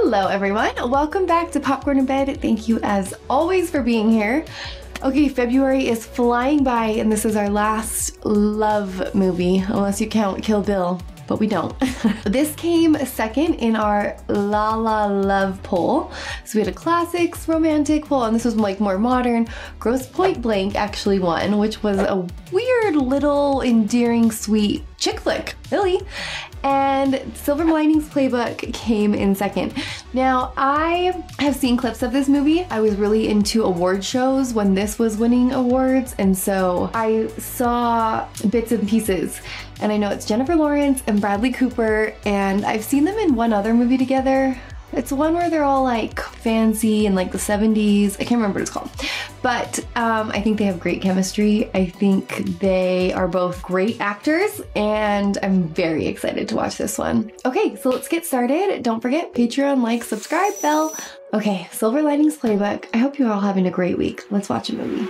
Hello everyone, welcome back to Popcorn in Bed. Thank you as always for being here. Okay, February is flying by and this is our last love movie, unless you count Kill Bill, but we don't. This came second in our La La Love poll. So we had a classics, romantic poll, and this was like more modern. Gross Point Blank actually won, which was a weird little endearing sweet chick flick, really. And Silver Linings Playbook came in second. Now, I have seen clips of this movie. I was really into award shows when this was winning awards, and so I saw bits and pieces. And I know it's Jennifer Lawrence and Bradley Cooper, and I've seen them in one other movie together. It's one where they're all like fancy in like the 70s. I can't remember what it's called. But I think they have great chemistry. I think they are both great actors and I'm very excited to watch this one. Okay, so let's get started. Don't forget Patreon, like, subscribe, bell. Okay, Silver Linings Playbook. I hope you're all having a great week. Let's watch a movie.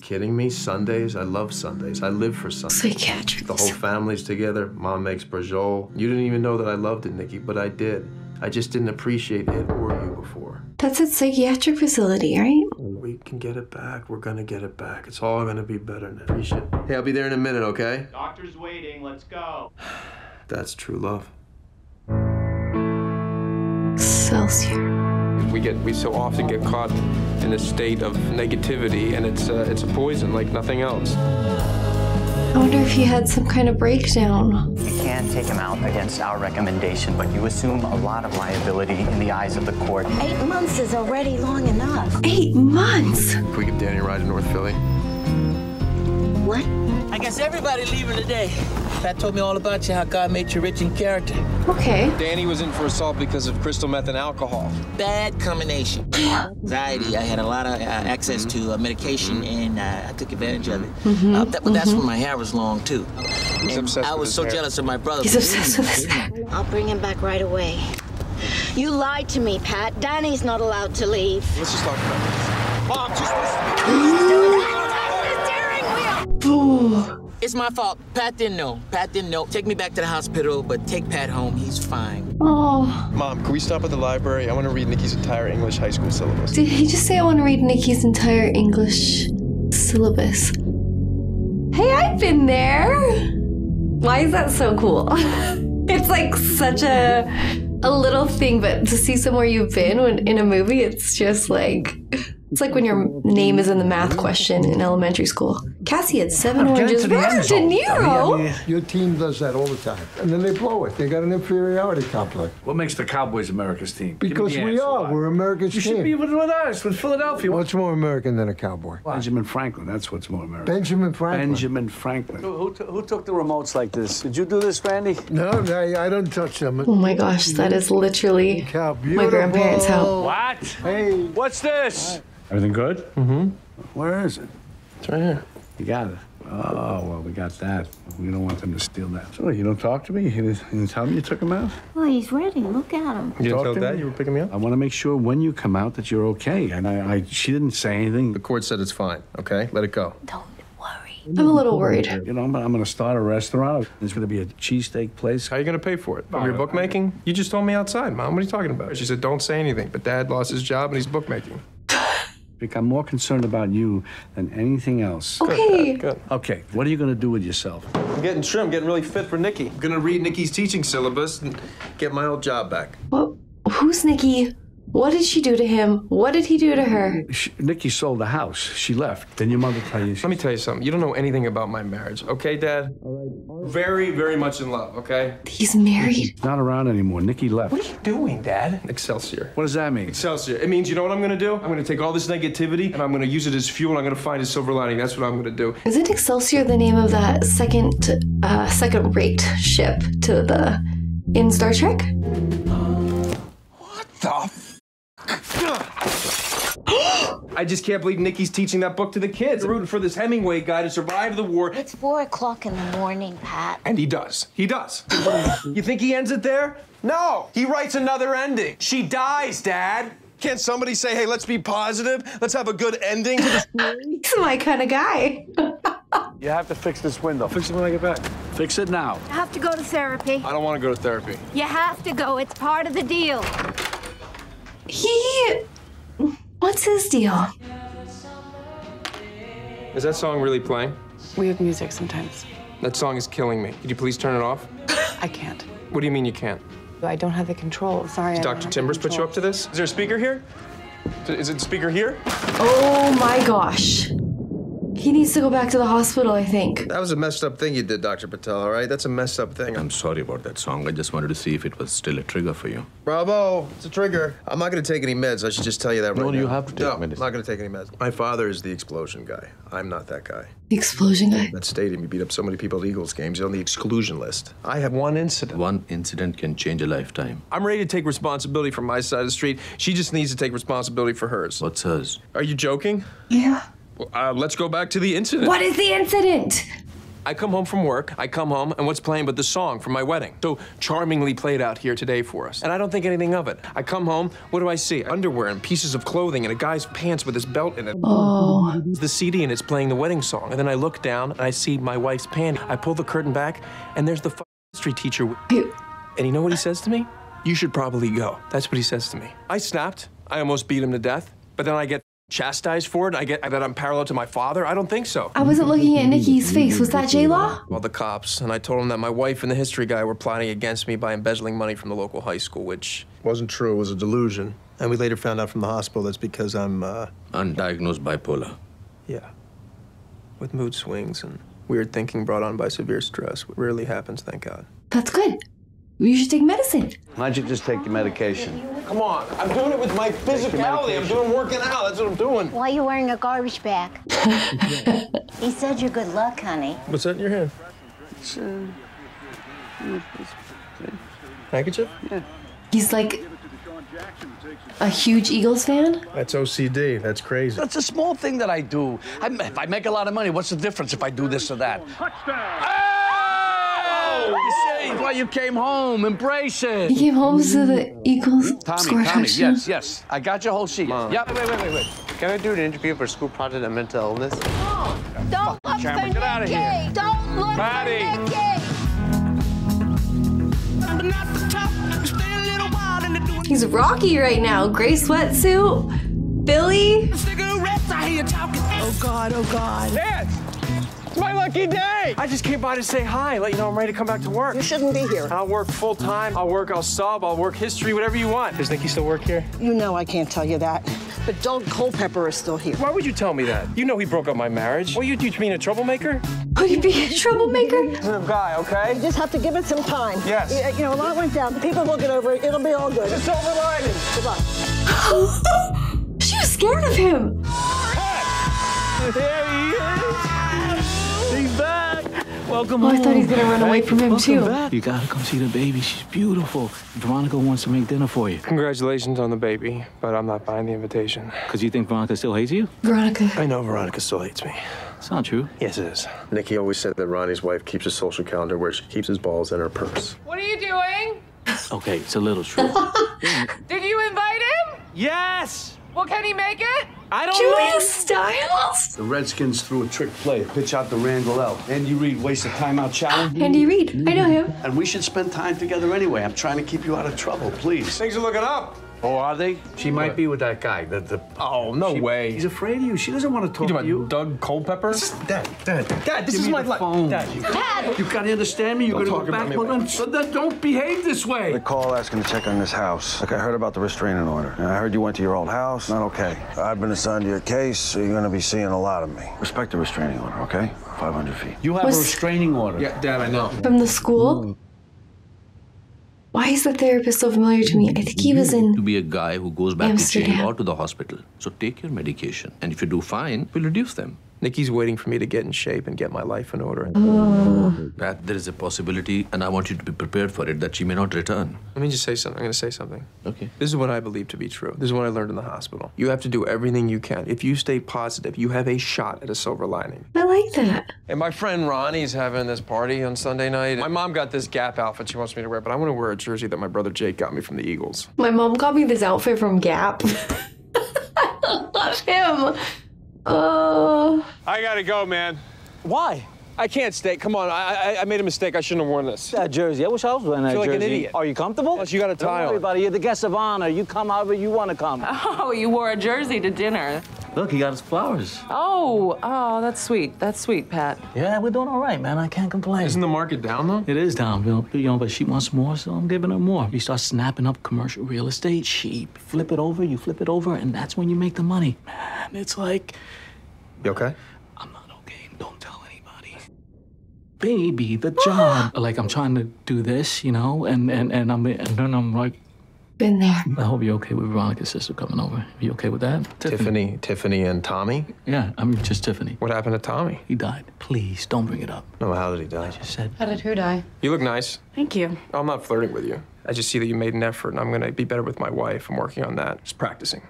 Kidding me? Sundays? I love Sundays. I live for Sundays. Psychiatric. The whole family's together. Mom makes brajol. You didn't even know that I loved it, Nikki, but I did. I just didn't appreciate it or you before. That's a psychiatric facility, right? We can get it back. We're gonna get it back. It's all gonna be better now. Appreciate it. Hey, I'll be there in a minute, okay? Doctor's waiting. Let's go. That's true love. Excelsior. We so often get caught in a state of negativity, and it's a poison like nothing else. I wonder if he had some kind of breakdown. You can take him out against our recommendation, but you assume a lot of liability in the eyes of the court. 8 months is already long enough. 8 months? Can we give Danny a ride to North Philly? What? I guess everybody leaving today. Pat told me all about you, how God made you rich in character. Okay. Danny was in for assault because of crystal meth and alcohol. Bad combination. Anxiety. I had a lot of access to medication, and I took advantage of it. But that's when my hair was long, too. I was so jealous of my brother. He's obsessed with his hair. I'll bring him back right away. You lied to me, Pat. Danny's not allowed to leave. Let's just talk about this. Mom, just listen. He's doing that with the steering wheel. Ooh. It's my fault. Pat didn't know. Pat didn't know. Take me back to the hospital, but take Pat home. He's fine. Oh. Mom, can we stop at the library? I want to read Nikki's entire English high school syllabus. Did he just say I want to read Nikki's entire English syllabus? Hey, I've been there. Why is that so cool? It's like such a little thing, but to see somewhere you've been when in a movie, it's just like, it's like when your name is in the math question in elementary school. Cassie had 7 oranges. Robert De Niro! Your team does that all the time. And then they blow it. They got an inferiority complex. What makes the Cowboys America's team? Because we are. We're America's You team. should be with us, with Philadelphia. What's more American than a cowboy? Benjamin Franklin, that's what's more American. Benjamin Franklin. Benjamin Franklin. Who took the remotes like this? Did you do this, Randy? No, I don't touch them. Oh my gosh, that is literally How my grandparents' house. What? Hey. What's this? Everything good? Mm-hmm. Where is it? It's right here. You got it. Oh, well, we got that. We don't want them to steal that. So you don't talk to me? You didn't tell me you took him out? Oh, he's ready. Look at him. You didn't Talk tell to Dad me? you were picking me up? I want to make sure when you come out that you're okay. And she didn't say anything. The court said it's fine, okay? Let it go. Don't worry. I'm a little worried. You know, I'm going to start a restaurant. It's going to be a cheesesteak place. How are you going to pay for it? From your bookmaking? You just told me outside, Mom. What are you talking about? She said, don't say anything. But Dad lost his job and he's bookmaking. Rick, I'm more concerned about you than anything else. Okay. Good. Okay, what are you going to do with yourself? I'm getting trim. I'm getting really fit for Nikki. I'm gonna read Nikki's teaching syllabus and get my old job back. What? Who's Nikki? What did she do to him? What did he do to her? Nikki sold the house. She left. Then your mother tell you... Let me tell you something. You don't know anything about my marriage, okay, Dad? All right. Very, very much in love, okay? He's married. She's not around anymore. Nikki left. What are you doing, Dad? Excelsior. What does that mean? Excelsior. It means, you know what I'm gonna do? I'm gonna take all this negativity and I'm gonna use it as fuel and I'm gonna find a silver lining. That's what I'm gonna do. Isn't Excelsior the name of that second-rate ship to in Star Trek? What the I just can't believe Nikki's teaching that book to the kids. They're rooting for this Hemingway guy to survive the war. It's 4 o'clock in the morning, Pat. And he does. He does. You think he ends it there? No! He writes another ending. She dies, Dad. Can't somebody say, hey, let's be positive? Let's have a good ending to the story? He's my kind of guy. You have to fix this window. Fix it when I get back. Fix it now. You have to go to therapy. I don't want to go to therapy. You have to go. It's part of the deal. What's his deal? Is that song really playing? Weird music sometimes. That song is killing me. Could you please turn it off? I can't. What do you mean you can't? I don't have the control. Sorry. Did Dr. Timbers put you up to this? Is there a speaker here? Is it a speaker here? Oh my gosh. He needs to go back to the hospital, I think. That was a messed up thing you did, Dr. Patel, all right? That's a messed up thing. I'm sorry about that song. I just wanted to see if it was still a trigger for you. Bravo, it's a trigger. I'm not gonna take any meds. I should just tell you that right now. No, you have to take medicine. I'm not gonna take any meds. My father is the explosion guy. I'm not that guy. The explosion guy? That stadium, he beat up so many people at Eagles games. He's on the exclusion list. I have one incident. One incident can change a lifetime. I'm ready to take responsibility for my side of the street. She just needs to take responsibility for hers. What's hers? Are you joking? Yeah. Well, let's go back to the incident. What is the incident? I come home from work, and what's playing but the song from my wedding? So charmingly played out here today for us. And I don't think anything of it. I come home, what do I see? Underwear and pieces of clothing and a guy's pants with his belt in it. Oh. The CD and it's playing the wedding song. And then I look down and I see my wife's panty. I pull the curtain back and there's the history teacher. And you know what he says to me? You should probably go. That's what he says to me. I snapped. I almost beat him to death. But then I get chastised for it? I get that I'm parallel to my father? I don't think so. I wasn't looking at Nikki's face. Was that J-Law? Well, the cops, and I told them that my wife and the history guy were plotting against me by embezzling money from the local high school, which wasn't true. It was a delusion. And we later found out from the hospital that's because I'm, Undiagnosed bipolar. Yeah. With mood swings and weird thinking brought on by severe stress. It rarely happens, thank God. That's good. You should take medicine. Why'd you just take your medication? Come on, I'm doing it with my physicality. I'm doing working out. That's what I'm doing. Why are you wearing a garbage bag? He said you're good luck, honey. What's that in your hand? It's Handkerchief? Yeah. He's like a huge Eagles fan? That's OCD. That's crazy. That's a small thing that I do. If I make a lot of money, what's the difference if I do this or that? Touchdown! You see? That's why you came home. Embrace it. He came home so the Eagles score a touchdown. Yes. I got your whole sheet. Mom. Yep. Wait. Can I do an interview for a school project on mental illness? Don't look camera. for Get out of here. Nikki. Don't look Patty. for Nikki. He's rocky right now. Gray sweatsuit. Billy. Oh, God. Dad! It's my lucky day! I just came by to say hi, let you know I'm ready to come back to work. You shouldn't be here. I'll work full time. I'll sub, I'll work history, whatever you want. Does Nikki still work here? You know I can't tell you that. But Doug Culpepper is still here. Why would you tell me that? You know he broke up my marriage. Well, you mean a troublemaker? Would you be a troublemaker? He's a guy, okay? You just have to give it some time. Yes. You know, a lot went down. People will get over it. It'll be all good. It's a silver lining. Good luck. She was scared of him. There he is. He's back. Welcome Oh, home. I thought he was gonna run away from him too. Back. You gotta come see the baby. She's beautiful. Veronica wants to make dinner for you. Congratulations on the baby, but I'm not buying the invitation. Because you think Veronica still hates you? Veronica. I know Veronica still hates me. It's not true. Yes, it is. Nikki always said that Ronnie's wife keeps a social calendar where she keeps his balls in her purse. What are you doing? Okay, it's a little true. Did you invite him? Yes! Well, can he make it? I don't Julia know. Stiles. The Redskins threw a trick play, pitch out to Randall L. Andy Reid wastes a timeout challenge. Andy Reid. I know him. And we should spend time together anyway. I'm trying to keep you out of trouble, please. Things are looking up. Oh, are they? She might be with that guy. Oh, no way. He's afraid of you. She doesn't want to talk to you. Doug Culpepper? Dad, this is my life. Dad, you gotta understand me. You're gonna go back. Well, then don't behave this way. The call asking to check on this house. Like I heard about the restraining order. And I heard you went to your old house. Not okay. I've been assigned to your case, so you're gonna be seeing a lot of me. Respect the restraining order, okay? 500 feet. You have a restraining order. Yeah, Dad, I know. From the school? Why is the therapist so familiar to me? I think he was in To be a guy who goes back to Amsterdam. jail or to the hospital. So take your medication. And if you do fine, we'll reduce them. Nikki's waiting for me to get in shape and get my life in order. Pat, there is a possibility, and I want you to be prepared for it, that she may not return. Let me just say something. I'm going to say something. Okay. This is what I believe to be true. This is what I learned in the hospital. You have to do everything you can. If you stay positive, you have a shot at a silver lining. I like that. And my friend Ronnie's having this party on Sunday night. My mom got this Gap outfit she wants me to wear, but I want to wear a jersey that my brother Jake got me from the Eagles. My mom got me this outfit from Gap. I love him. I gotta go, man. Why? I can't stay. Come on, I made a mistake. I shouldn't have worn this. That jersey. I wish I was wearing that I feel jersey. like an idiot. Are you comfortable? Plus, you got a tie Don't worry on. about it. You're the guest of honor. You come however you want to come. Oh, you wore a jersey to dinner. Look, he got his flowers. Oh, that's sweet. That's sweet, Pat. Yeah, we're doing all right, man. I can't complain. Isn't the market down, though? It is down, but she wants more, so I'm giving her more. You start snapping up commercial real estate, she flip it over, you flip it over, and that's when you make the money. Man, it's like... You okay? I'm not okay. Don't tell anybody. Baby, the job. Like, I'm trying to do this, you know, and then I'm like... Been there. I hope you're okay with Veronica's sister coming over. Are you okay with that? Tiffany and Tommy? Yeah, I mean, just Tiffany. What happened to Tommy? He died. Please, don't bring it up. No, how did he die? I just said... How did who die? You look nice. Thank you. I'm not flirting with you. I just see that you made an effort, and I'm gonna be better with my wife. I'm working on that. Just practicing.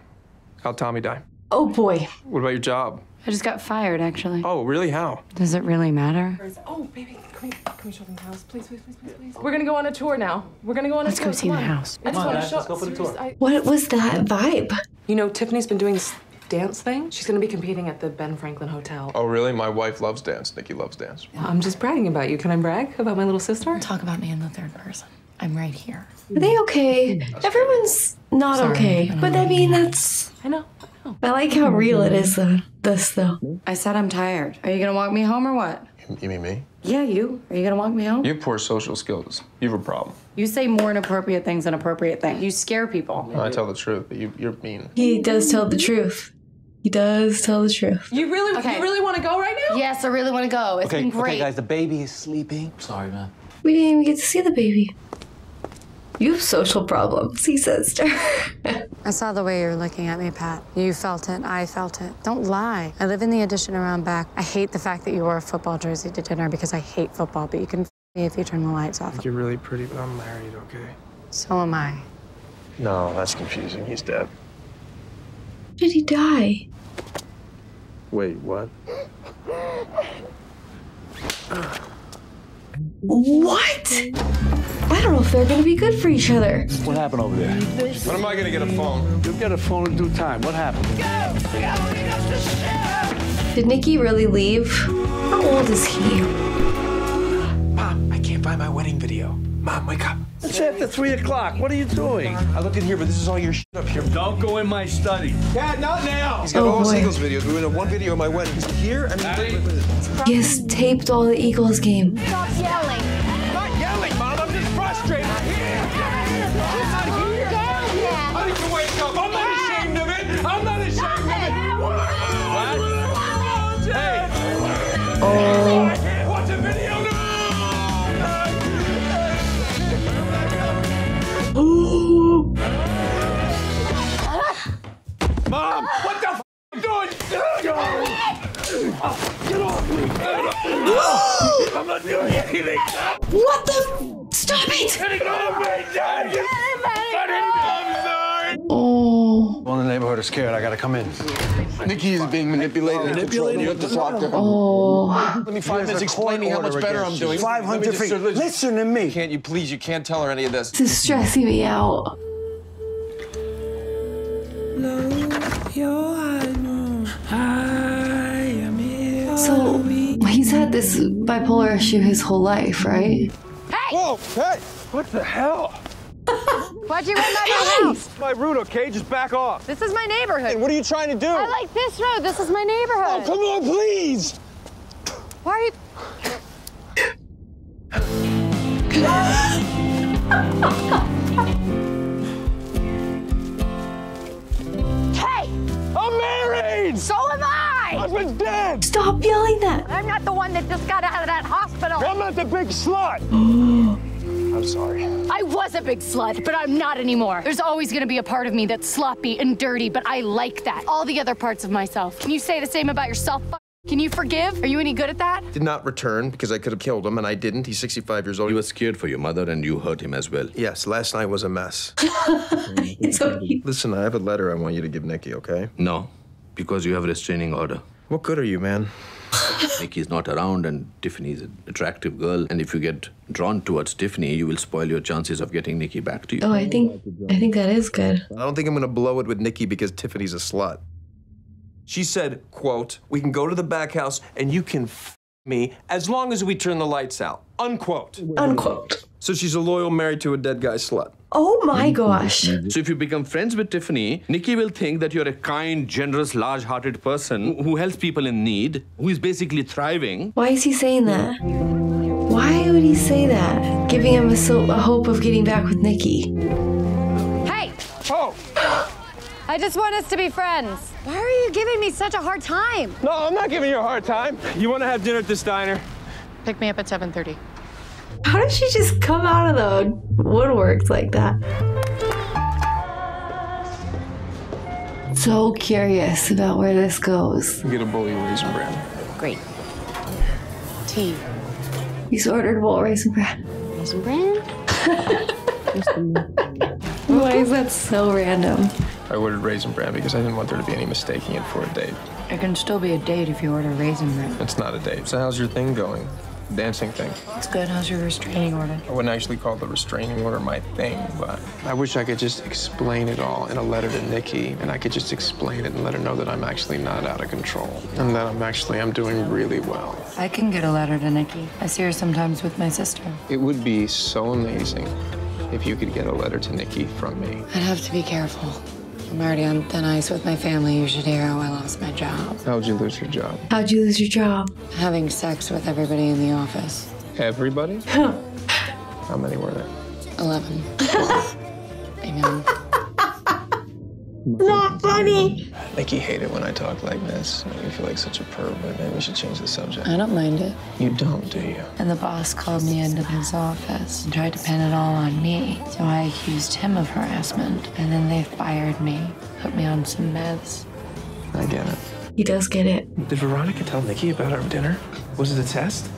How'd Tommy die? Oh, boy. What about your job? I just got fired, actually. Oh, really? How? Does it really matter? Oh, baby, can we show them the house? Please. We're gonna go on a tour now. We're gonna go on a tour. Let's go see the house. I just want to show. let's go for the tour. What was that vibe? You know, Tiffany's been doing this dance thing. She's gonna be competing at the Ben Franklin Hotel. Oh, really? My wife loves dance. Nikki loves dance. I'm just bragging about you. Can I brag about my little sister? Talk about me in the third person. I'm right here. Are they okay? Everyone's not okay. But I mean, that's... I know. I like how real it is, this, though. I said I'm tired. Are you gonna walk me home or what? You mean me? Yeah, you. Are you gonna walk me home? You have poor social skills. You have a problem. You say more inappropriate things than appropriate things. You scare people. No, I tell the truth, but you're mean. He does tell the truth. He does tell the truth. You really want to go right now? Yes, I really want to go. It's been great. Okay, guys, the baby is sleeping. Sorry, man. We didn't even get to see the baby. You have social problems, he says to her. I saw the way you were looking at me, Pat. You felt it. I felt it. Don't lie. I live in the addition around back. I hate the fact that you wore a football jersey to dinner because I hate football, but you can f me if you turn the lights off. You're really pretty, but I'm married, okay? So am I. No, that's confusing. He's dead. Did he die? Wait, what? What? I don't know if they're gonna be good for each other. What happened over there? When am I gonna get a phone? You'll get a phone in due time. What happened? Did Nikki really leave? How old is he? Mom, I can't find my wedding video. Mom, wake up. It's after 3 o'clock. What are you doing? I looked in here, but this is all your shit up here. Don't go in my study. Dad, not now! He's got all his Eagles videos. We went to one video of my wedding. Is he here? He has taped all the Eagles game. Stop yelling. I'm not yelling, Mom. I'm just frustrated. I'm here. I need to wake up. I'm not ashamed of it. I'm not ashamed of it. What? Hey. Oh. I can't watch a video now. Mom, what the f are you doing? Get off me! I'm not doing anything. What the? Stop it! Get off me, Dad! I'm sorry. Oh. Well, the neighborhood is scared. I gotta come in. Nikki is being manipulated. Manipulated? You have to talk to her. Oh. Let me 5 minutes explaining how much better I'm doing. 500 feet. Listen to me. Can't you please? You can't tell her any of this. This is stressing me out. So, he's had this bipolar issue his whole life, right? Hey! Whoa, hey! What the hell? Why'd you run out of my house? My route, okay? Just back off. This is my neighborhood. Hey, what are you trying to do? I like this road. This is my neighborhood. Oh, come on, please! Why are you... Hey! I'm married! So am I! Husband's dead! Stop yelling that. I'm not the one that just got out of that hospital. I'm not the big slut! I'm sorry. I was a big slut, but I'm not anymore. There's always gonna be a part of me that's sloppy and dirty, but I like that. All the other parts of myself. Can you say the same about yourself? Can you forgive? Are you any good at that? Did not return because I could have killed him, and I didn't. He's 65 years old. You were scared for your mother and you hurt him as well. Yes, last night was a mess. So Listen, I have a letter I want you to give Nikki, okay? No, because you have a restraining order. What good are you, man? Nikki's not around and Tiffany's an attractive girl. And if you get drawn towards Tiffany, you will spoil your chances of getting Nikki back to you. Oh, I think that is good. I don't think I'm gonna blow it with Nikki because Tiffany's a slut. She said, quote, we can go to the back house and you can me as long as we turn the lights out, unquote. Unquote. So she's a loyal married to a dead guy slut. Oh my gosh. So if you become friends with Tiffany, Nikki will think that you're a kind, generous, large-hearted person who helps people in need, who is basically thriving. Why is he saying that? Why would he say that? Giving him a hope of getting back with Nikki. Hey! Oh! I just want us to be friends. Why are you giving me such a hard time? No, I'm not giving you a hard time. You want to have dinner at this diner? Pick me up at 7:30. How did she just come out of the woodworks like that? So curious about where this goes. Get a bowl of Raisin Bran. Great. Tea. He's ordered bowl Raisin Bran. Raisin Bran? Why is that so random? I ordered Raisin Bran because I didn't want there to be any mistaking it for a date. It can still be a date if you order Raisin Bran. It's not a date. So how's your thing going? Dancing thing? It's good. How's your restraining order? I wouldn't actually call the restraining order my thing, but I wish I could just explain it all in a letter to Nikki, and I could just explain it and let her know that I'm actually not out of control, and that I'm doing really well. I can get a letter to Nikki. I see her sometimes with my sister. It would be so amazing if you could get a letter to Nikki from me. I'd have to be careful. I'm already on thin ice with my family. You should hear how I lost my job. How'd you lose your job? How'd you lose your job? Having sex with everybody in the office. Everybody? How many were there? 11. Amen. Not funny. Nikki hated when I talk like this. I make me feel like such a perv, but maybe we should change the subject. I don't mind it. You don't, do you? And the boss called me into his office and tried to pin it all on me. So I accused him of harassment. And then they fired me, put me on some meds. I get it. He does get it. Did Veronica tell Nikki about our dinner? Was it a test?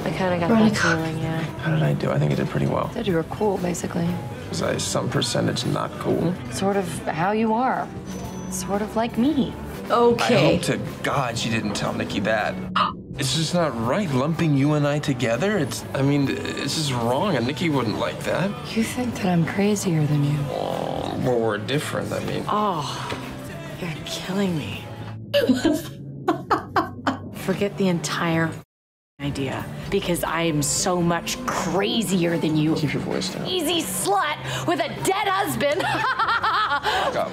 I kind of got Veronica. that feeling, yeah. How did I do? I think I did pretty well. Said you were cool, basically. Was I some percentage not cool? Sort of how you are. Sort of like me. Okay. I hope to God she didn't tell Nikki that. It's just not right, lumping you and I together. It's just wrong, and Nikki wouldn't like that. You think that I'm crazier than you? Oh, well, we're different, I mean. Oh, you're killing me. Forget the entire idea, because I am so much crazier than you. Keep your voice down. Easy slut with a dead husband. Go.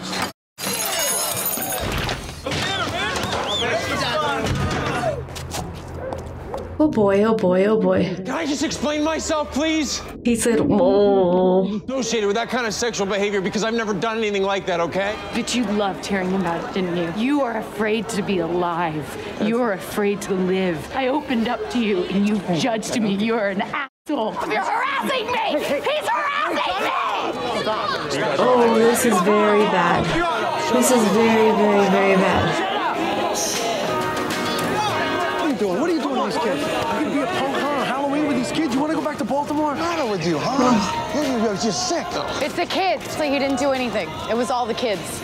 Oh boy, oh boy, oh boy. Can I just explain myself, please? He said, oh. Associated with that kind of sexual behavior because I've never done anything like that, okay? But you loved hearing about it, didn't you? You are afraid to be alive. You are afraid to live. I opened up to you and you judged me. You are an asshole. You're harassing me! He's harassing me! Oh, this is very bad. This is very, very, very bad. What are you doing with these kids? You gonna be a punk on Halloween with these kids? You wanna go back to Baltimore? What's the matter with you, huh? You're just sick. It's the kids. It's like you didn't do anything. It was all the kids.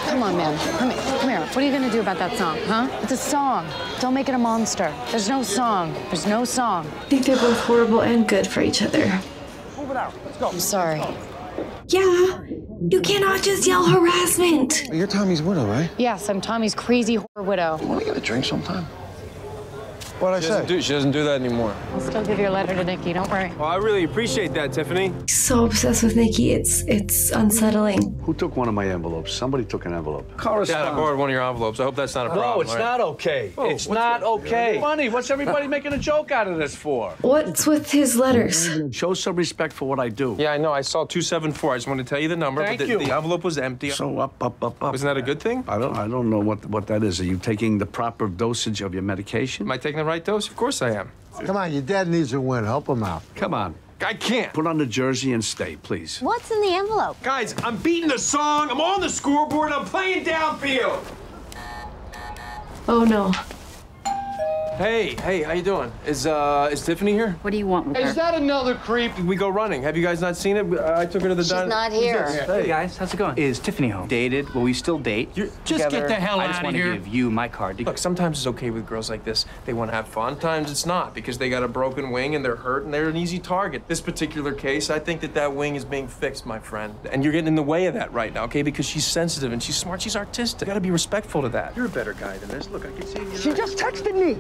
Come on, man. Come here. What are you gonna do about that song, huh? It's a song. Don't make it a monster. There's no song. There's no song. I think they're both horrible and good for each other. Move it out. Let's go. I'm sorry. Yeah, you cannot just yell harassment. You're Tommy's widow, right? Yes, I'm Tommy's crazy whore widow. Want to get a drink sometime? What'd I say? She doesn't do that anymore. I'll still give your letter to Nikki. Don't worry. Well, I really appreciate that, Tiffany. He's so obsessed with Nikki, it's unsettling. Who took one of my envelopes? Somebody took an envelope. Dad, I borrowed one of your envelopes. I hope that's not a problem. No, it's not okay. It's not okay. Funny, what's everybody making a joke out of this for? What's with his letters? Show some respect for what I do. Yeah, I know. I saw 274. I just wanted to tell you the number, Thank but you. the envelope was empty. So up. Isn't that a good thing? I don't know what that is. Are you taking the proper dosage of your medication? Am I taking the right dose? Of course I am. Come on, your dad needs a win. Help him out. Come on. I can't. Put on the jersey and stay, please. What's in the envelope? Guys, I'm beating the song. I'm on the scoreboard. I'm playing downfield. Oh no. Hey, how you doing? Is Tiffany here? What do you want with her? Is that another creep? We go running. Have you guys not seen it? I took her to the diner. She's not here. Hey guys, how's it going? Is Tiffany home? Dated? Will we still date? Just get the hell I out just of want here. to give you my card. Look, sometimes it's okay with girls like this. They want to have fun. Sometimes it's not because they got a broken wing and they're hurt and they're an easy target. This particular case, I think that wing is being fixed, my friend. And you're getting in the way of that right now, okay? Because she's sensitive and she's smart, she's artistic. You gotta be respectful to that. You're a better guy than this. Look, I can see you. She just texted me.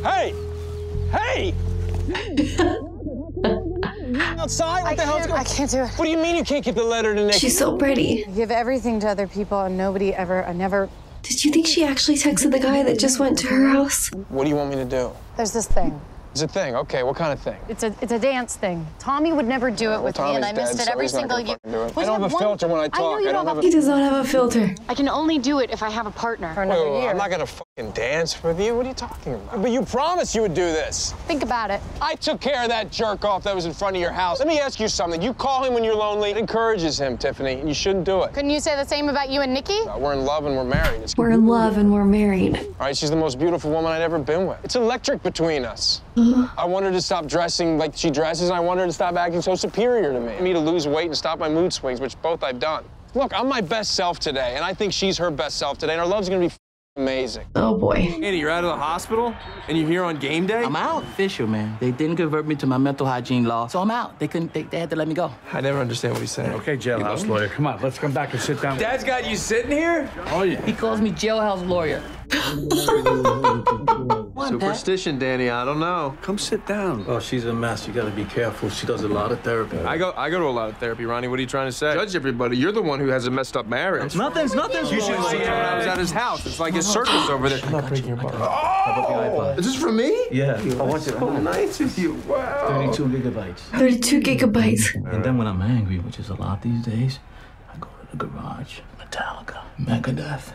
Hey! Hey! Outside? What the hell's going on? I can't do it. What do you mean you can't keep the letter to Nick? She's so pretty. I give everything to other people and I never... Did you think she actually texted the guy that just went to her house? What do you want me to do? There's this thing. It's a thing. Okay, what kind of thing? It's a dance thing. Tommy would never do it with me, and I missed it every single year. I don't have a filter when I talk. I don't have He does not have a filter. I can only do it if I have a partner for another year. I'm not gonna fucking dance with you. What are you talking about? But you promised you would do this. Think about it. I took care of that jerk off that was in front of your house. Let me ask you something. You call him when you're lonely. It encourages him, Tiffany, and you shouldn't do it. Couldn't you say the same about you and Nikki? We're in love and we're married. We're in love and we're married. All right, she's the most beautiful woman I'd ever been with. It's electric between us. I want her to stop dressing like she dresses, and I want her to stop acting so superior to me. Me to lose weight and stop my mood swings, which both I've done. Look, I'm my best self today, and I think she's her best self today, and our love's gonna be amazing. Oh boy. Andy, you're out of the hospital and you're here on game day? I'm out. Official, man. They didn't convert me to my mental hygiene law, so I'm out. They had to let me go. I never understand what he's saying. Okay, jailhouse lawyer, come on, let's come back and sit down. Dad's got you sitting here? Oh, yeah. He calls me jailhouse lawyer. Superstition, Danny, I don't know. Come sit down. Oh, she's a mess. You gotta be careful. She does a lot of therapy. I go to a lot of therapy, Ronnie. What are you trying to say? Judge everybody. You're the one who has a messed up marriage. Nothing's You should see when I was at his house. It's like his circus over there. I'm not breaking your bottle. Oh! Is this for me? Yeah. I want you to so nice with you. Wow. 32 gigabytes. 32 gigabytes. And then when I'm angry, which is a lot these days, I go to the garage. Metallica, Megadeth.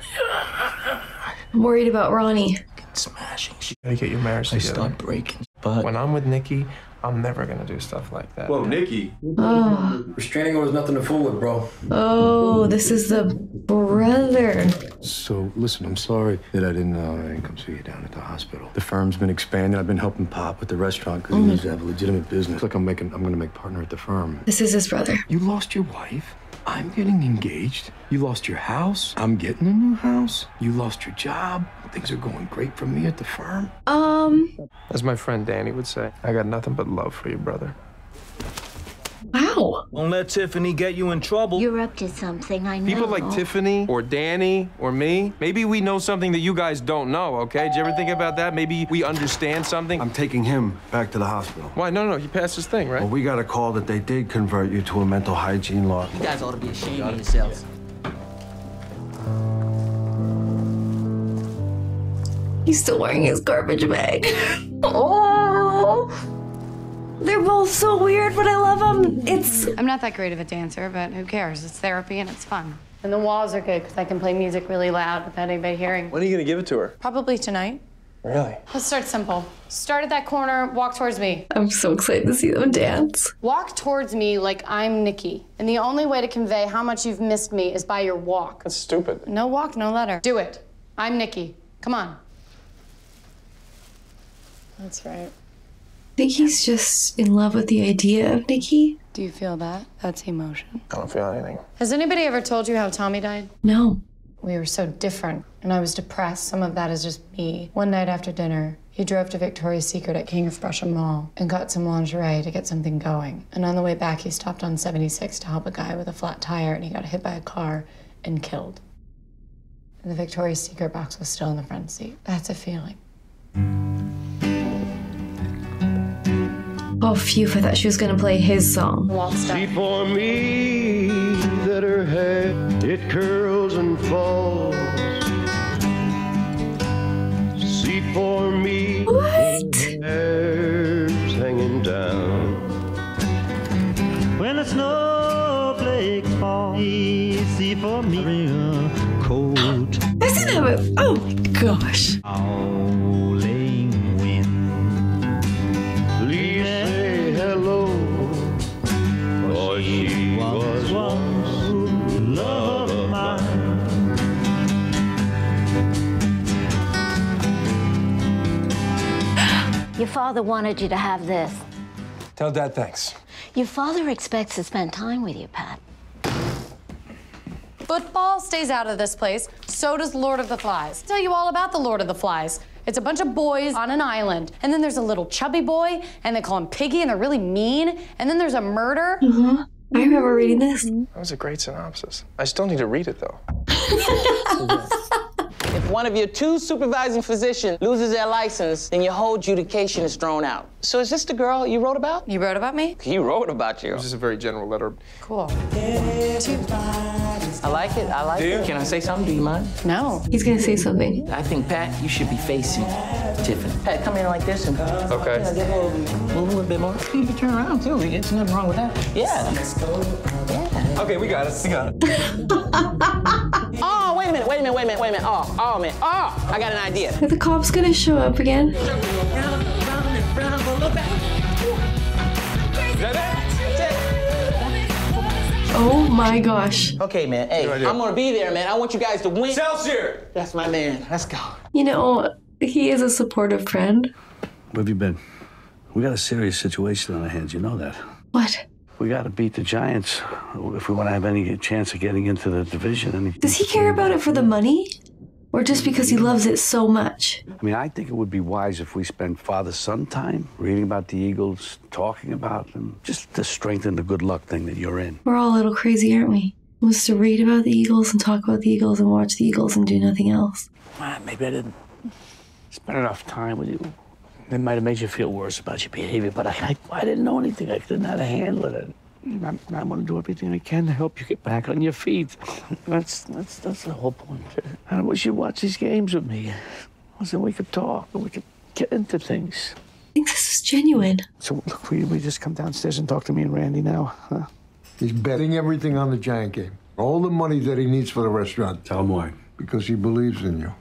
I'm worried about Ronnie. Smashing shit. You gotta get your marriage I together. start breaking. But when I'm with Nikki, I'm never gonna do stuff like that. Whoa, Nikki. Oh. Restraining order is nothing to fool with, bro. Oh, this is the brother. So, listen, I'm sorry that I didn't come see you down at the hospital. The firm's been expanding. I've been helping Pop with the restaurant because he needs to have a legitimate business. Look, I'm gonna make partner at the firm. This is his brother. You lost your wife. I'm getting engaged. You lost your house. I'm getting a new house. You lost your job. Things are going great for me at the firm. As my friend Danny would say, I got nothing but love for you, brother. Wow. Don't let Tiffany get you in trouble. You're up to something, I know. People like Tiffany or Danny or me, maybe we know something that you guys don't know, okay? Did you ever think about that? Maybe we understand something? I'm taking him back to the hospital. Why? No, he passed his thing, right? Well, we got a call that they did convert you to a mental hygiene law. You guys ought to be ashamed of yourselves. He's still wearing his garbage bag. Oh. They're both so weird, but I love them. I'm not that great of a dancer, but who cares? It's therapy and it's fun. And the walls are good because I can play music really loud without anybody hearing. When are you gonna give it to her? Probably tonight. Really? Let's start simple. Start at that corner, walk towards me. I'm so excited to see them dance. Walk towards me like I'm Nikki. And the only way to convey how much you've missed me is by your walk. That's stupid. No walk, no letter. Do it. I'm Nikki. Come on. That's right. I think he's just in love with the idea of Nikki. Do you feel that? That's emotion. I don't feel anything. Has anybody ever told you how Tommy died? No. We were so different, and I was depressed. Some of that is just me. One night after dinner, he drove to Victoria's Secret at King of Prussia Mall and got some lingerie to get something going. And on the way back, he stopped on 76 to help a guy with a flat tire, and he got hit by a car and killed. And the Victoria's Secret box was still in the front seat. That's a feeling. Oh, phew, I thought she was gonna play his song. See for me that her hair, it curls and falls. See for me what? hair's hanging down. When the snowflakes fall, see for me a coat. I've seen that move. Oh my gosh. Howling wind. Please say hello, for she was once love of mine. Your father wanted you to have this. Tell Dad thanks. Your father expects to spend time with you, Pat. Football stays out of this place, so does Lord of the Flies. I'll tell you all about the Lord of the Flies. It's a bunch of boys on an island, and then there's a little chubby boy, and they call him Piggy, and they're really mean, and then there's a murder. I remember reading this. That was a great synopsis. I still need to read it, though. If one of your 2 supervising physicians loses their license, then your whole adjudication is thrown out. So is this the girl you wrote about? You wrote about me? He wrote about you. This is a very general letter. Cool. I like it. I like it. Can I say something? Do you mind? No. He's gonna say something. I think, Pat, you should be facing Tiffany. Pat, come in like this and Okay. give a little bit more. You can turn around, too. There's nothing wrong with that. Yeah. Yeah. Okay, we got it. We got it. Oh, wait a minute. Oh, man. Oh, I got an idea. Are the cops gonna show up again? Oh my gosh. Okay, man. Hey, I'm gonna be there, man. I want you guys to win. Excelsior! That's my man. Let's go. You know, he is a supportive friend. Where have you been? We got a serious situation on our hands, you know that. What? We got to beat the Giants if we want to have any chance of getting into the division. Does he care about it for the money? Or just because he loves it so much? I mean, I think it would be wise if we spent father-son time reading about the Eagles, talking about them, just to strengthen the good luck thing that you're in. We're all a little crazy, aren't we? Was to read about the Eagles and talk about the Eagles and watch the Eagles and do nothing else. Maybe I didn't spend enough time with you. It might have made you feel worse about your behavior, but I didn't know anything. I didn't know how to handle it. I want to do everything I can to help you get back on your feet. That's the whole point. I wish you'd watch these games with me. So we could talk and we could get into things. I think this is genuine. So look, we just come downstairs and talk to me and Randy now, huh? He's betting everything on the Giant game. All the money that he needs for the restaurant. Tell him why. Because he believes in you.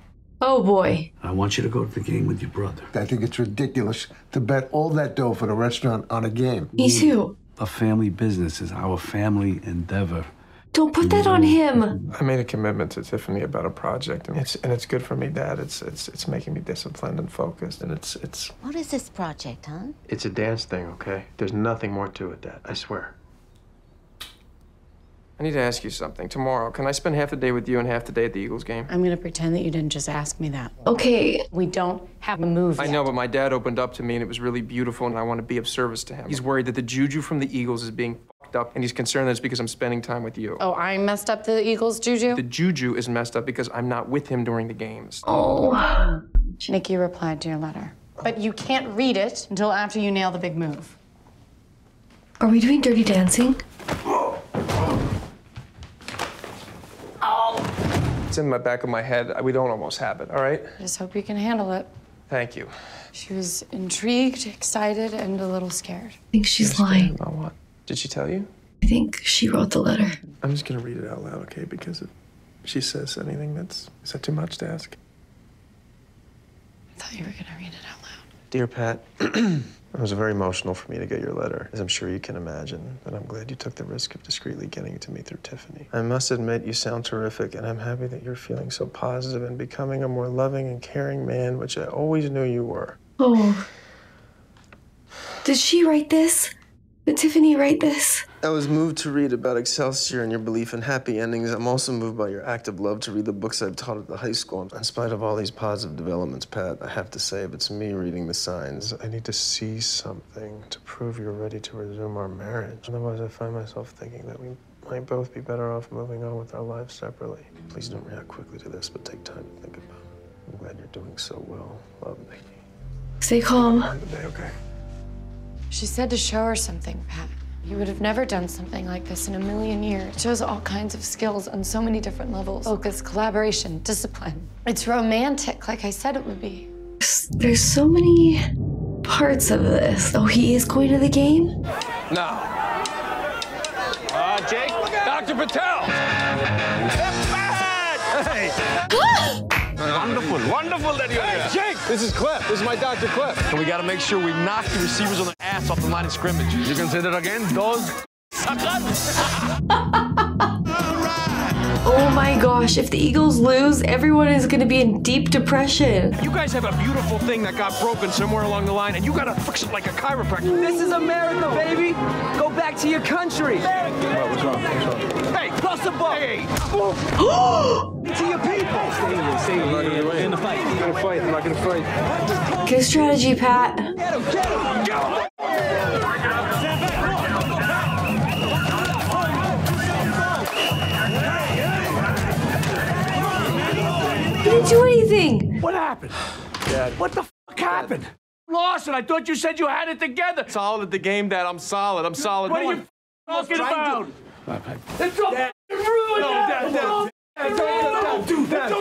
Oh, boy. I want you to go to the game with your brother. I think it's ridiculous to bet all that dough for the restaurant on a game. Me too. A family business is our family endeavor. Don't put that on him. I made a commitment to Tiffany about a project, and it's good for me, Dad. It's making me disciplined and focused, and it's. What is this project, huh? It's a dance thing, okay? There's nothing more to it, Dad. I swear. I need to ask you something. Tomorrow, can I spend half the day with you and half the day at the Eagles game? I'm gonna pretend that you didn't just ask me that. Okay. We don't have a move yet. I know, but my dad opened up to me, and it was really beautiful, and I want to be of service to him. He's worried that the juju from the Eagles is being fucked up, and he's concerned that it's because I'm spending time with you. Oh, I messed up the Eagles juju? The juju is messed up because I'm not with him during the games. Oh. Nikki replied to your letter. But you can't read it until after you nail the big move. Are we doing Dirty Dancing? It's in my back of my head. We don't almost have it, all right? I just hope you can handle it. Thank you. She was intrigued, excited, and a little scared. I think she's lying. About what? Did she tell you? I think she wrote the letter. I'm just gonna read it out loud, okay? Because if she says anything is that too much to ask? I thought you were gonna read it out loud. Dear Pat, it was very emotional for me to get your letter, as I'm sure you can imagine, but I'm glad you took the risk of discreetly getting it to me through Tiffany. I must admit, you sound terrific, and I'm happy that you're feeling so positive and becoming a more loving and caring man, which I always knew you were. Oh. Did she write this? Did Tiffany write this? I was moved to read about Excelsior and your belief in happy endings. I'm also moved by your active love to read the books I've taught at the high school. In spite of all these positive developments, Pat, I have to say, if it's me reading the signs, I need to see something to prove you're ready to resume our marriage. Otherwise, I find myself thinking that we might both be better off moving on with our lives separately. Please don't react quickly to this, but take time to think about it. I'm glad you're doing so well. Love, Nikki. Stay calm. Okay. She said to show her something, Pat. You would have never done something like this in a million years. It shows all kinds of skills on so many different levels. Focus, collaboration, discipline. It's romantic, like I said it would be. There's so many parts of this. Oh, he is going to the game? No. Jake, Dr. Patel. Step back! Hey. Wonderful that you're here. Jake, this is Cliff. This is my Dr. Cliff. And we gotta make sure we knock the receivers on the ass off the line of scrimmage. You can say that again? Those suckers. Oh my gosh, if the Eagles lose, everyone is gonna be in deep depression. You guys have a beautiful thing that got broken somewhere along the line, and you gotta fix it like a chiropractor. This is America, baby. Go back to your country. What's wrong? Hey, cross the ball. Hey. To your people. Stay in. I'm not gonna win. In the fight. I'm gonna fight. I'm not gonna fight. Good strategy, Pat. Get him, get him. Go. He didn't do anything. What happened? Dad. What the fuck happened? Lost it. I thought you said you had it together. Solid at the game, Dad. I'm solid. I'm solid. What are you talking about? It's a Don't do that.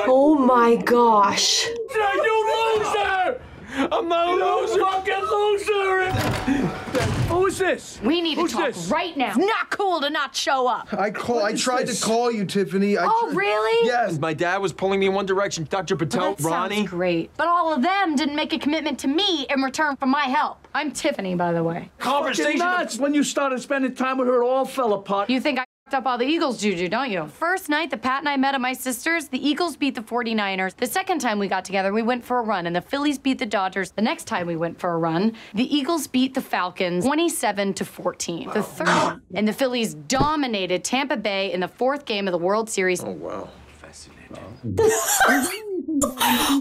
Oh my gosh. You loser! I'm not a loser. Fucking loser! Who is this? We need to talk right now. It's not cool to not show up. I tried to call you, Tiffany. Oh, really? Yes. My dad was pulling me in one direction. Dr. Patel, Well, that Ronnie. sounds great. But all of them didn't make a commitment to me in return for my help. I'm Tiffany, by the way. Conversation nuts. When you started spending time with her, it all fell apart. You think I f***ed up all the Eagles juju, don't you? First night that Pat and I met at my sister's, the Eagles beat the 49ers. The second time we got together, we went for a run, and the Phillies beat the Dodgers. The next time we went for a run, the Eagles beat the Falcons 27-14. The third one, and the Phillies dominated Tampa Bay in the fourth game of the World Series. Oh, wow.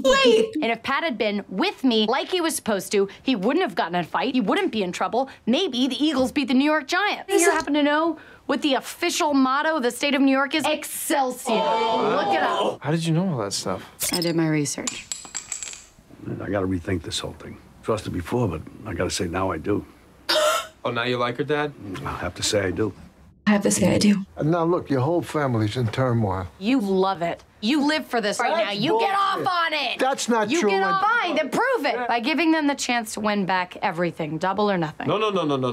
Wait! And if Pat had been with me like he was supposed to, he wouldn't have gotten in a fight. He wouldn't be in trouble. Maybe the Eagles beat the New York Giants. You happen to know what the official motto of the state of New York is? Excelsior. Look it up. How did you know all that stuff? I did my research. I gotta rethink this whole thing. Trusted before, but I gotta say now I do. Oh, now you like her, Dad? I have to say I do. I have to say I do. Now look, your whole family's in turmoil. You love it. You live for this right now. You get off on it. That's not you true. You get off. Fine, then prove it by giving them the chance to win back everything, double or nothing. No.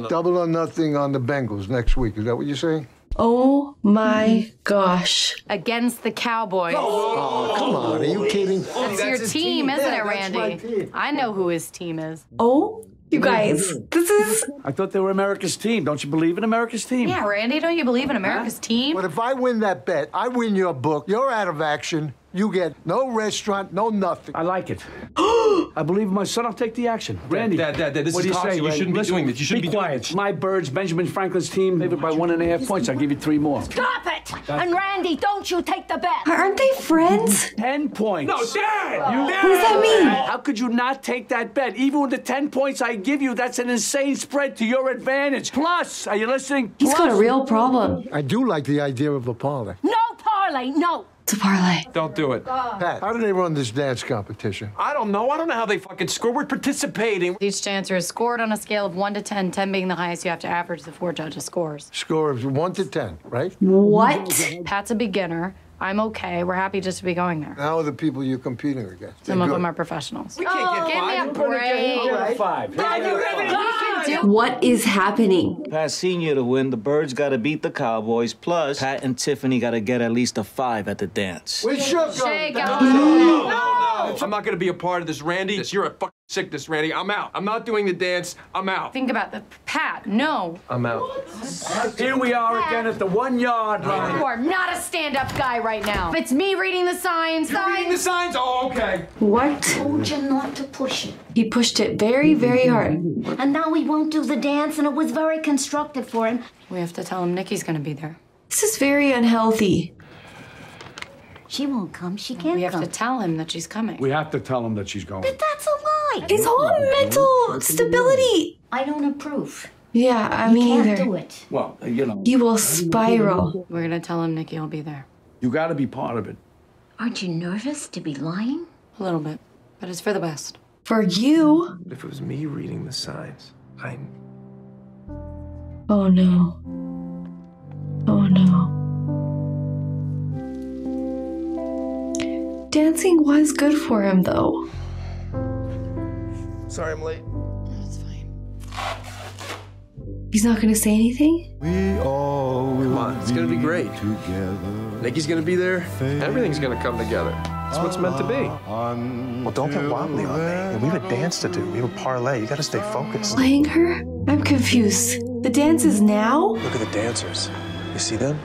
Double or nothing on the Bengals next week. Is that what you're saying? Oh my gosh. Against the Cowboys. Oh, come on. Are you kidding? That's your team, isn't it, Randy? I know who his team is. Oh, you guys, this is... I thought they were America's team. Don't you believe in America's team? Yeah, Randy, don't you believe in America's team? But if I win that bet, I win your book. You're out of action. You get no restaurant, no nothing. I like it. I believe in my son. I'll take the action. Randy. Dad, this what is do you say, toxic. You shouldn't be doing this. You shouldn't be quiet. My Birds, Benjamin Franklin's team, favored by 1.5 points. I'll give you 3 more. Stop it! And Randy, don't you take the bet. Aren't they friends? 10 points. No, Dad! What does that mean? How could you not take that bet? Even with the 10 points I give you, that's an insane spread to your advantage. Plus, are you listening? He's got a real problem. I do like the idea of a parlay. No parlay, no. It's a parlay. Don't do it. Pat, how do they run this dance competition? I don't know. I don't know how they fucking score. We're participating. Each dancer is scored on a scale of 1 to 10, 10 being the highest. You have to average the 4 judges' scores. Score of 1 to 10, right? What? Pat's a beginner. I'm okay. We're happy just to be going there. How are the people you're competing against? Some of them are professionals. We can't get 5. Give me a break. Right. 5. What is happening? Pat Senior to win, the Birds gotta beat the Cowboys, plus Pat and Tiffany gotta get at least a 5 at the dance. We should Shake go. out. No. I'm not gonna be a part of this, Randy. You're a fucking sickness, Randy. I'm out. I'm not doing the dance. I'm out. Think about the Pat. No. I'm out. Here we are again at the 1-yard line. You are not a stand-up guy right now. It's me reading the signs. You're reading the signs? Oh, okay. What? Told you not to push it. He pushed it very, very hard. And now he won't do the dance, and it was very constructive for him. We have to tell him Nikki's gonna be there. This is very unhealthy. She won't come. She can't We have come. to tell him that she's coming. We have to tell him that she's going. But that's a lie. His whole mental stability. I don't approve. Yeah, I You mean can't either. do it. Well, you know. He will spiral. We're gonna tell him Nikki will be there. You gotta be part of it. Aren't you nervous to be lying? A little bit, but it's for the best. For you? If it was me reading the signs, Oh no. Oh no. Dancing was good for him though. Sorry I'm late. That's fine. He's not gonna say anything? Come on, it's gonna be great. Nikki's gonna be there. Everything's gonna come together. That's what it's meant to be. Well, don't get wobbly on me. We have a dance to do. We have a parlay. You gotta stay focused. Playing her? I'm confused. The dance is now? Look at the dancers. You see them?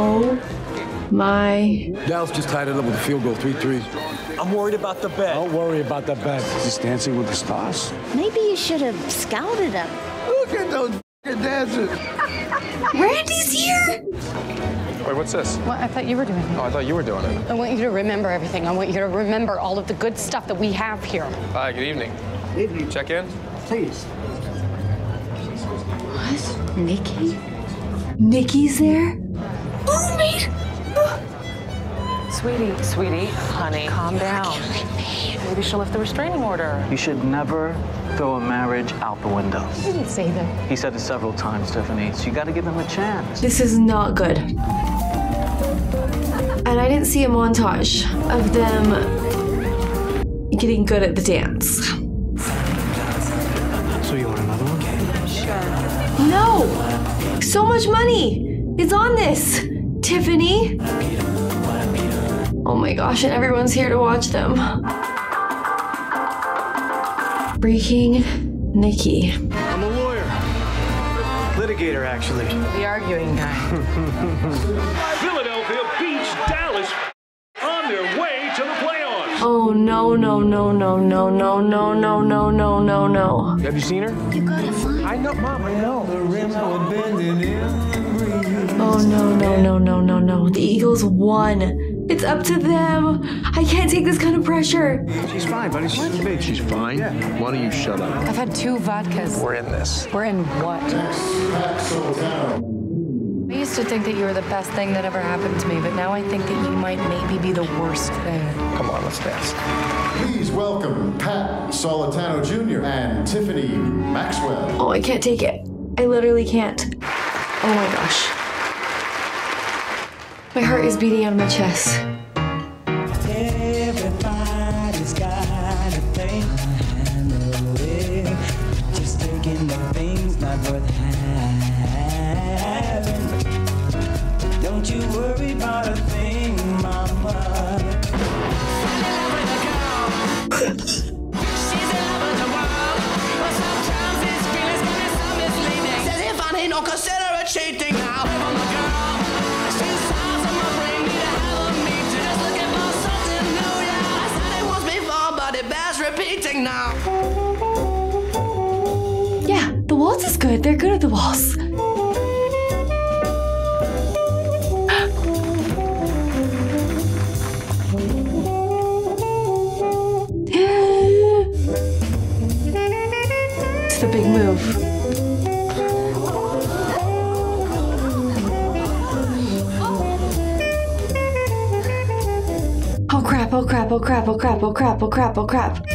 Oh my. Dallas just tied it up with a field goal, 3-3. I'm worried about the bet. Don't worry about the bet. He's dancing with the stars. Maybe you should have scouted him. Look at those dancers. Randy's here! Wait, what's this? Well, I thought you were doing it. Oh, I thought you were doing it. I want you to remember everything. I want you to remember all of the good stuff that we have here. Hi, good evening. Evening. Check in? Please. What? Nikki? Nikki's there? Oh, mate! Sweetie, honey, calm down. Maybe she'll lift the restraining order. You should never throw a marriage out the window. He didn't say that. He said it several times, Tiffany. So you got to give him a chance. This is not good. And I didn't see a montage of them getting good at the dance. So you want another one? Sure. No! So much money is on this, Tiffany. Oh my gosh, and everyone's here to watch them. Breaking Nikki. I'm a lawyer. Litigator, actually. The arguing guy. Philadelphia beats Dallas on their way to the playoffs. Oh no, no, no, no, no, no, no, no, no, no, no, no. Have you seen her? You gotta find I know, Mom, I know. Oh no, no, no, no, no, no. The Eagles won. It's up to them. I can't take this kind of pressure. She's fine, buddy. She's big. She's fine. Yeah. Why don't you shut up? I've had 2 vodkas. We're in this. We're in what? I used to think that you were the best thing that ever happened to me, but now I think that you might maybe be the worst thing. Come on, let's dance. Please welcome Pat Solitano Jr. and Tiffany Maxwell. Oh, I can't take it. I literally can't. Oh my gosh. My heart is beating out of my chest. Everybody's got a thing. I know it. Just taking the things not worth having. Don't you worry about a thing, mama. She's in love with the world, but sometimes these feelings can be so misleading. Says if I need no consider it cheating now. Repeating now. Yeah, the waltz is good. They're good at the waltz. It's the big move. Oh crap, oh crap, oh crap, oh crap, oh crap, oh crap, oh crap.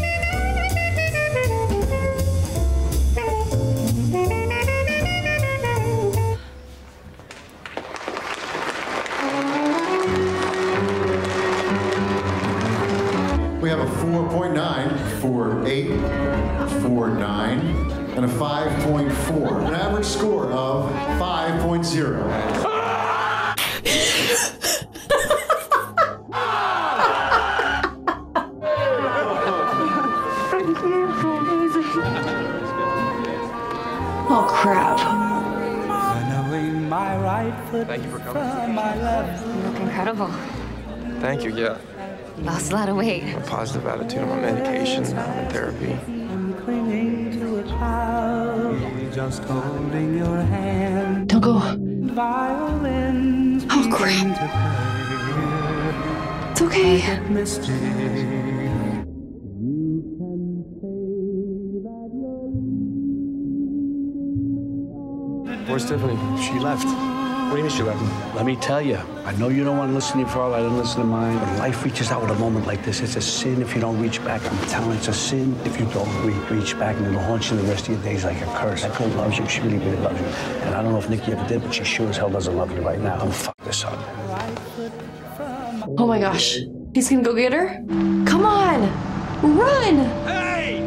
We have a 4.9, 4.8, 4.9, and a 5.4. An average score of 5.0. Oh crap. Thank you for coming. You look incredible. Thank you, yeah. Lost a lot of weight. A positive attitude on my medication, now I'm in therapy. Just holding your hand. Don't go. Violins. Oh crap. It's okay. Where's Tiffany? She left. What do you mean she left? Let me tell you, I know you don't want to listen to your father, I didn't listen to mine, but life reaches out with a moment like this. It's a sin if you don't reach back. I'm telling you, it's a sin if you don't reach back, and it'll haunt you the rest of your days like a curse. That girl loves you. She really, really loves you. And I don't know if Nikki ever did, but she sure as hell doesn't love you right now. Don't fuck this up. Oh my gosh. He's gonna go get her? Come on! Run! Hey!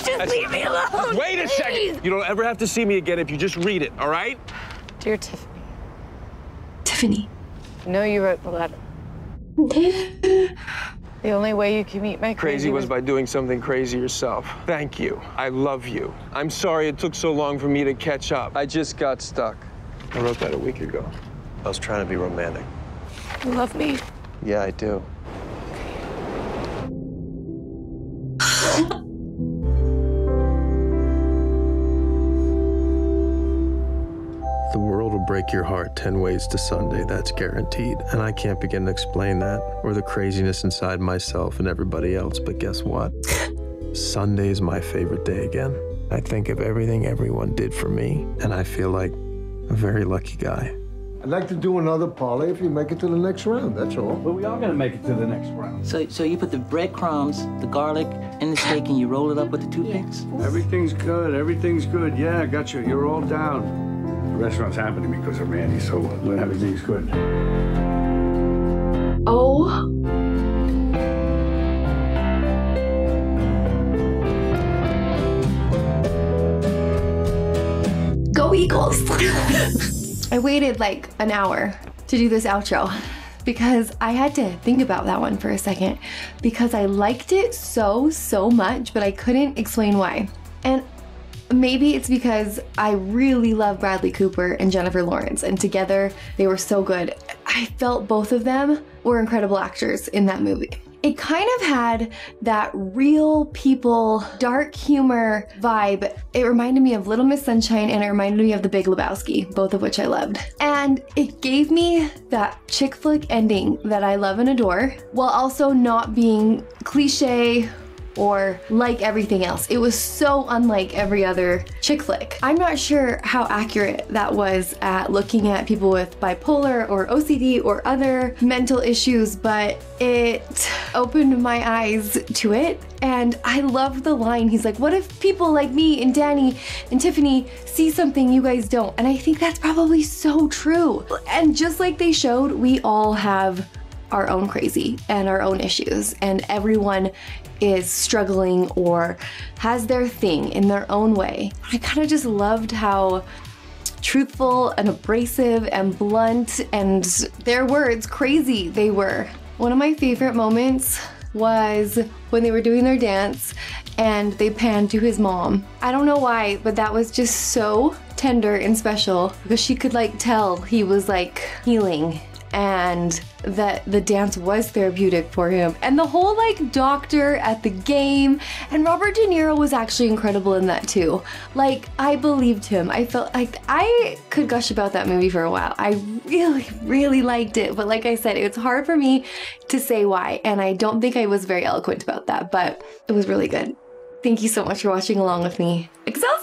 Just leave me alone. Wait a second! You don't ever have to see me again if you just read it, all right? Dear Tiffany. Tiffany. I know you wrote the letter. The only way you can meet my Crazy was by doing something crazy yourself. Thank you. I love you. I'm sorry it took so long for me to catch up. I just got stuck. I wrote that a week ago. I was trying to be romantic. You love me? Yeah, I do. The world will break your heart 10 ways to Sunday, that's guaranteed. And I can't begin to explain that, or the craziness inside myself and everybody else, but guess what? Sunday's my favorite day again. I think of everything everyone did for me, and I feel like a very lucky guy. I'd like to do another parlay if you make it to the next round, that's all. But we are gonna make it to the next round. So you put the breadcrumbs, the garlic, and the steak, and you roll it up with the toothpicks? Everything's good, everything's good. Yeah, I got you. You're all down. The restaurant's happening because of Randy, so everything's good. Oh. Go Eagles! I waited like an hour to do this outro because I had to think about that one for a second because I liked it so much, but I couldn't explain why. And maybe it's because I really love Bradley Cooper and Jennifer Lawrence, and together they were so good. I felt both of them were incredible actors in that movie. It kind of had that real people, dark humor vibe. It reminded me of Little Miss Sunshine and it reminded me of The Big Lebowski, both of which I loved. And it gave me that chick flick ending that I love and adore, while also not being cliche or like everything else. It was so unlike every other chick flick. I'm not sure how accurate that was at looking at people with bipolar or OCD or other mental issues, but it opened my eyes to it. And I love the line, he's like, what if people like me and Danny and Tiffany see something you guys don't? And I think that's probably so true. And just like they showed, we all have our own crazy and our own issues, and everyone is struggling or has their thing in their own way. I kind of just loved how truthful and abrasive and blunt and their words crazy they were. One of my favorite moments was when they were doing their dance and they panned to his mom. I don't know why, but that was just so tender and special because she could like tell he was like healing and that the dance was therapeutic for him. And the whole like doctor at the game, and Robert De Niro was actually incredible in that too. Like, I believed him. I felt like I could gush about that movie for a while. I really liked it, but like I said, it's hard for me to say why, and I don't think I was very eloquent about that, but it was really good. Thank you so much for watching along with me. Excelsior!